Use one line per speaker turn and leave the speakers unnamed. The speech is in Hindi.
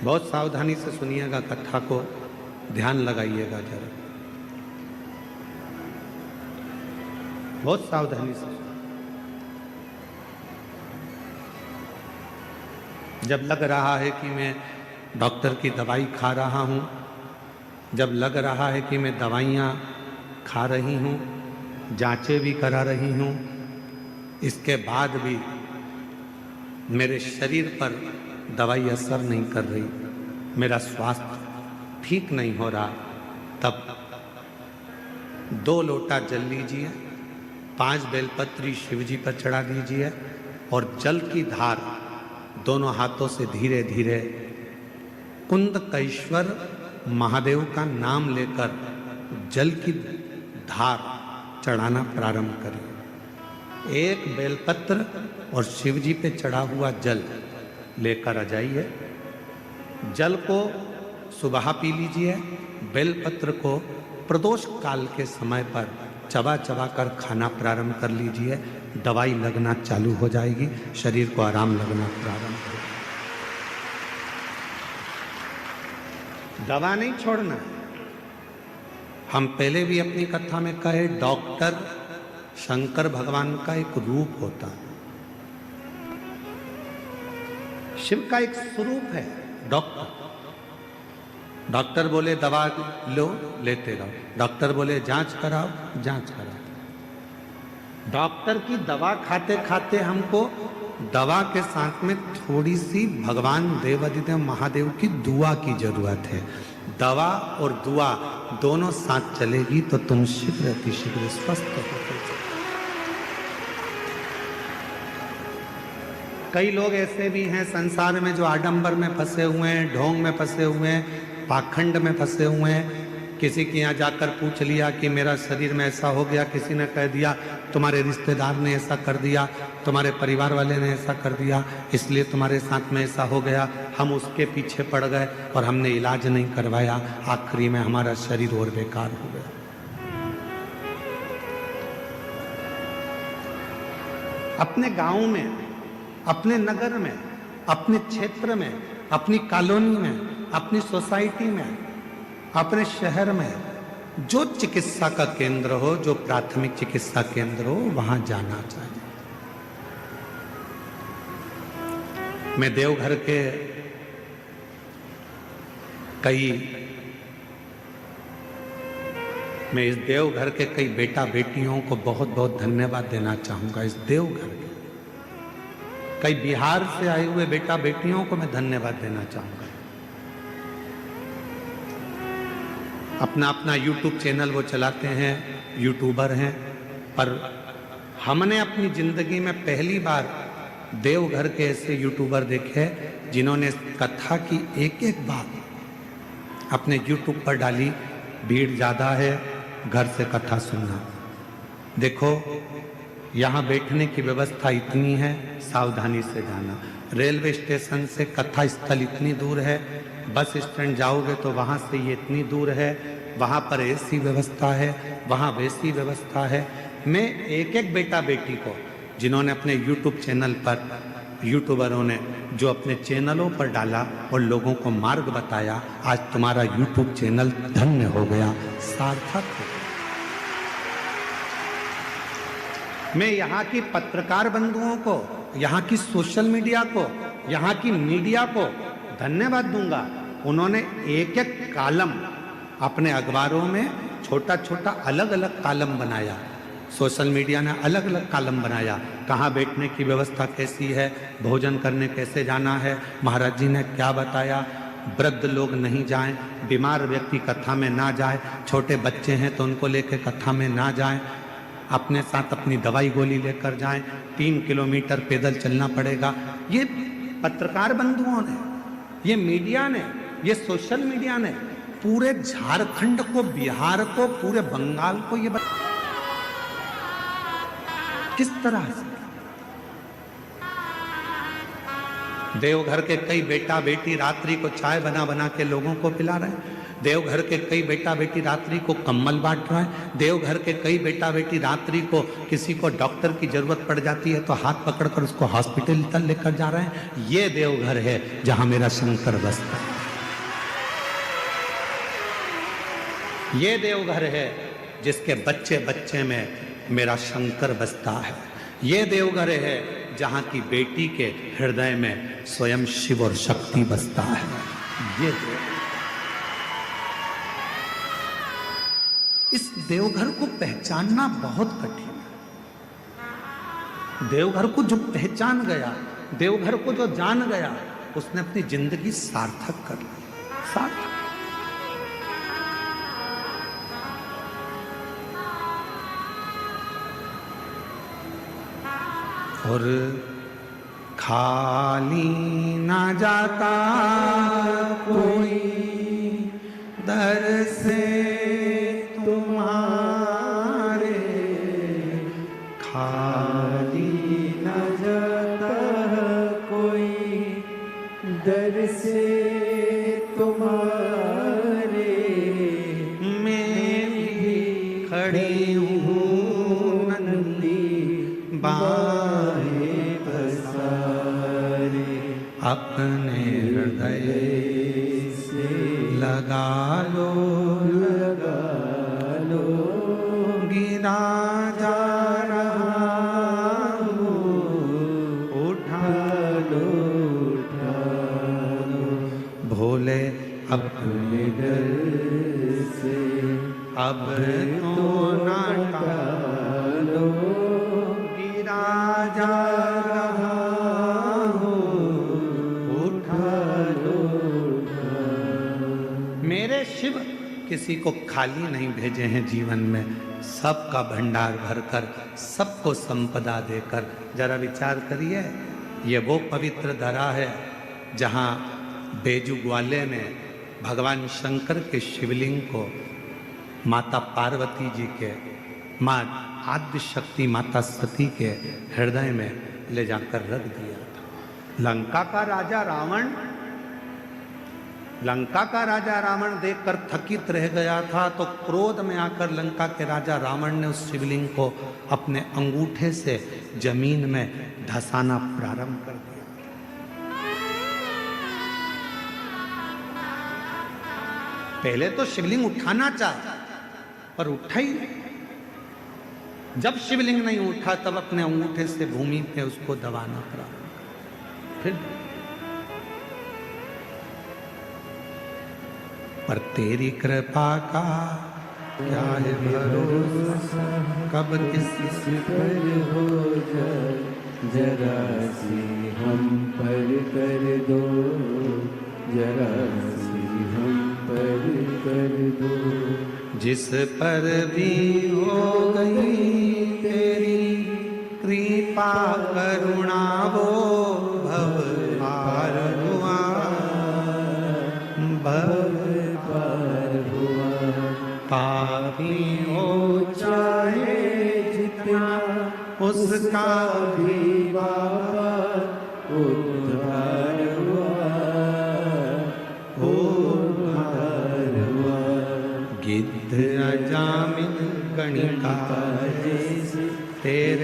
बहुत सावधानी से सुनिएगा कथा को, ध्यान लगाइएगा जरा, बहुत सावधानी से। जब लग रहा है कि मैं डॉक्टर की दवाई खा रहा हूँ, जब लग रहा है कि मैं दवाइयाँ खा रही हूँ, जांचें भी करा रही हूँ, इसके बाद भी मेरे शरीर पर दवाई असर नहीं कर रही, मेरा स्वास्थ्य ठीक नहीं हो रहा, तब 2 लोटा जल लीजिए, 5 बेलपत्री शिव जी पर चढ़ा दीजिए और जल की धार दोनों हाथों से धीरे धीरे कुंदकेश्वर महादेव का नाम लेकर जल की धार चढ़ाना प्रारंभ करिए। 1 बेलपत्र और शिव जी पे चढ़ा हुआ जल लेकर आ जाइए। जल को सुबह पी लीजिए, बेलपत्र को प्रदोष काल के समय पर चबा चबा कर खाना प्रारंभ कर लीजिए। दवाई लगना चालू हो जाएगी, शरीर को आराम लगना प्रारंभ हो। दवा नहीं छोड़ना। हम पहले भी अपनी कथा में कहे, डॉक्टर शंकर भगवान का एक रूप होता है, शिव का एक स्वरूप है डॉक्टर। डॉक्टर बोले दवा लो, लेते रहो, डॉक्टर बोले जांच कराओ, जांच कराओ। डॉक्टर की दवा खाते खाते हमको दवा के साथ में थोड़ी सी भगवान देवाधिदेव महादेव की दुआ की जरूरत है। दवा और दुआ दोनों साथ चलेगी तो तुम शीघ्र अतिशीघ्र स्वस्थ होते। कई लोग ऐसे भी हैं संसार में जो आडंबर में फंसे हुए हैं, ढोंग में फंसे हुए हैं, पाखंड में फंसे हुए हैं। किसी के यहाँ जाकर पूछ लिया कि मेरा शरीर में ऐसा हो गया, किसी ने कह दिया तुम्हारे रिश्तेदार ने ऐसा कर दिया, तुम्हारे परिवार वाले ने ऐसा कर दिया, इसलिए तुम्हारे साथ में ऐसा हो गया। हम उसके पीछे पड़ गए और हमने इलाज नहीं करवाया, आखिरी में हमारा शरीर और बेकार हो गया। अपने गांव में, अपने नगर में, अपने क्षेत्र में, अपनी कॉलोनी में, अपनी सोसाइटी में, अपने शहर में जो चिकित्सा का केंद्र हो, जो प्राथमिक चिकित्सा केंद्र हो, वहां जाना चाहिए। मैं देवघर के इस देवघर के कई बेटा बेटियों को बहुत बहुत धन्यवाद देना चाहूंगा। इस देवघर के कई बिहार से आए हुए बेटा बेटियों को मैं धन्यवाद देना चाहूंगा। अपना अपना यूट्यूब चैनल वो चलाते हैं, यूट्यूबर हैं, पर हमने अपनी जिंदगी में पहली बार देवघर के ऐसे यूट्यूबर देखे जिन्होंने कथा की एक एक बात अपने यूट्यूब पर डाली। भीड़ ज़्यादा है, घर से कथा सुनना। देखो यहाँ बैठने की व्यवस्था इतनी है, सावधानी से जाना। रेलवे स्टेशन से कथा स्थल इतनी दूर है, बस स्टैंड जाओगे तो वहाँ से ये इतनी दूर है, वहाँ पर ऐसी व्यवस्था है, वहाँ वैसी व्यवस्था है। मैं एक एक बेटा बेटी को जिन्होंने अपने यूट्यूब चैनल पर, यूट्यूबरों ने जो अपने चैनलों पर डाला और लोगों को मार्ग बताया, आज तुम्हारा यूट्यूब चैनल धन्य हो गया, सार्थक हो गया। मैं यहाँ की पत्रकार बंधुओं को, यहाँ की सोशल मीडिया को, यहाँ की मीडिया को धन्यवाद दूंगा। उन्होंने एक एक कॉलम अपने अखबारों में छोटा छोटा अलग अलग कॉलम बनाया, सोशल मीडिया ने अलग अलग कॉलम बनाया। कहाँ बैठने की व्यवस्था कैसी है, भोजन करने कैसे जाना है, महाराज जी ने क्या बताया, वृद्ध लोग नहीं जाएं, बीमार व्यक्ति कथा में ना जाए, छोटे बच्चे हैं तो उनको लेकर कथा में ना जाएं, अपने साथ अपनी दवाई गोली लेकर जाएं, 3 किलोमीटर पैदल चलना पड़ेगा। ये पत्रकार बंधुओं ने, ये मीडिया ने, ये सोशल मीडिया ने पूरे झारखंड को, बिहार को, पूरे बंगाल को ये किस तरह से देवघर के कई बेटा बेटी रात्रि को चाय बना बना के लोगों को पिला रहे हैं। देवघर के कई बेटा बेटी रात्रि को कंबल बांट रहे हैं। देवघर के कई बेटा बेटी रात्रि को किसी को डॉक्टर की जरूरत पड़ जाती है तो हाथ पकड़कर उसको हॉस्पिटल तक लेकर जा रहे हैं। ये देवघर है जहां मेरा शंकर बसता है। ये देवघर है जिसके बच्चे बच्चे में मेरा शंकर बसता है। ये देवघर है जहां की बेटी के हृदय में स्वयं शिव और शक्ति बसता है। ये इस देवघर को पहचानना बहुत कठिन है। देवघर को जो पहचान गया, देवघर को जो जान गया, उसने अपनी जिंदगी सार्थक कर ली। सार्थक। और खाली ना जाता कोई दर से तुम्हारे, खाली
ना जाता कोई दर से तुम्हारे,
मैं भी खड़ी हूँ नंदी बाहें पसारे, अपने हृदय से लगा लो, गिरा जा रहा हूँ, उठा लो, भोले अपने डर से अब तो ना टालो, गिरा जा रहा हूँ, उठा लो। मेरे शिव किसी को खाली नहीं भेजे हैं जीवन में, सबका भंडार भरकर, सबको संपदा देकर। जरा विचार करिए, ये वो पवित्र धरा है जहाँ बेजू ग्वाले ने भगवान शंकर के शिवलिंग को माता पार्वती जी के, माँ आद्य शक्ति माता सती के हृदय में ले जाकर रख दिया था। लंका का राजा रावण देखकर थकित रह गया था, तो क्रोध में आकर लंका के राजा रावण ने उस शिवलिंग को अपने अंगूठे से जमीन में धंसाना प्रारंभ कर दिया। पहले तो शिवलिंग उठाना चाहा पर उठा ही नहीं। जब शिवलिंग नहीं उठा तब अपने अंगूठे से भूमि पे उसको दबाना प्रारंभ कर। फिर पर तेरी कृपा का क्या है भरोसा, कब किस
पर हो जाए, जरा सी हम पर कर दो, जरा सी हम पर कर दो।
जिस पर भी हो गई तेरी कृपा करुणा, वो भव पार हुआ, भव
पार हुआ।
पापी हो चाहे जितना, उसका भी
बाबा उद्धार हुआ, उद्धार हुआ।
गिद्ध अजामिन गणिका
जैसे
तेरे